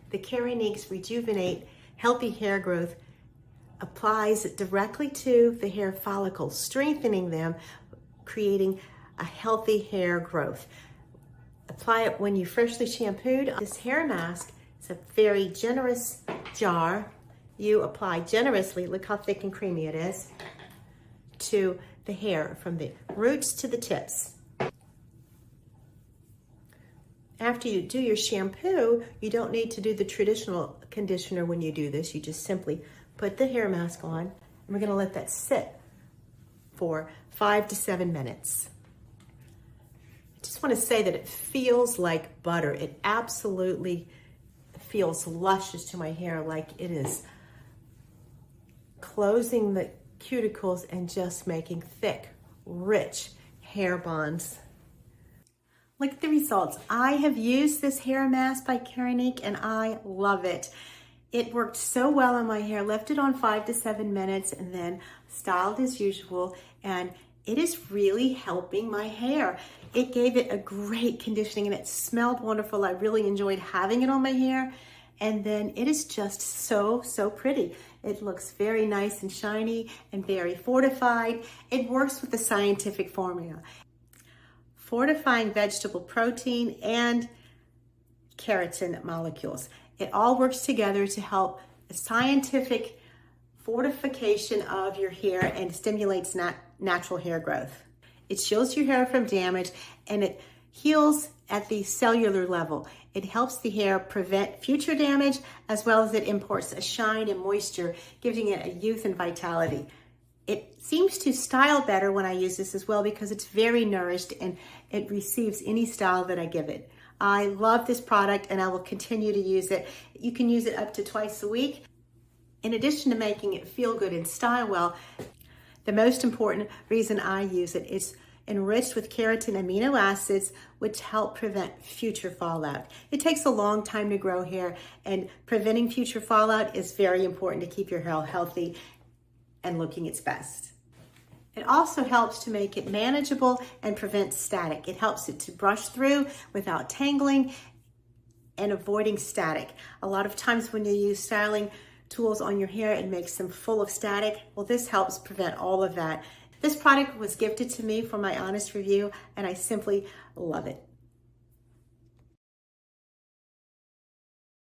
The Keranique's Rejuvenate Healthy Hair Growth applies directly to the hair follicles, strengthening them, creating a healthy hair growth. Apply it when you freshly shampooed. This hair mask is a very generous jar. You apply generously, look how thick and creamy it is, to the hair from the roots to the tips. After you do your shampoo, you don't need to do the traditional conditioner when you do this. You just simply put the hair mask on, and we're gonna let that sit for 5 to 7 minutes. I just wanna say that it feels like butter. It absolutely feels luscious to my hair, like it is closing the cuticles and just making thick, rich hair bonds. Look at the results. I have used this hair mask by Keranique and I love it. It worked so well on my hair, left it on 5 to 7 minutes and then styled as usual, and it is really helping my hair. It gave it a great conditioning and it smelled wonderful. I really enjoyed having it on my hair, and then it is just so pretty. It looks very nice and shiny and very fortified. It works with the scientific formula. Fortifying vegetable protein and keratin molecules. It all works together to help a scientific fortification of your hair and stimulates natural hair growth. It shields your hair from damage and it heals at the cellular level. It helps the hair prevent future damage, as well as it imparts a shine and moisture, giving it a youth and vitality. It seems to style better when I use this as well because it's very nourished and it receives any style that I give it. I love this product and I will continue to use it. You can use it up to twice a week. In addition to making it feel good and style well, the most important reason I use it is enriched with keratin amino acids, which help prevent future fallout. It takes a long time to grow hair, and preventing future fallout is very important to keep your hair healthy and looking its best. It also helps to make it manageable and prevent static. It helps it to brush through without tangling and avoiding static. A lot of times when you use styling tools on your hair, it makes them full of static. Well, this helps prevent all of that. This product was gifted to me for my honest review, and I simply love it.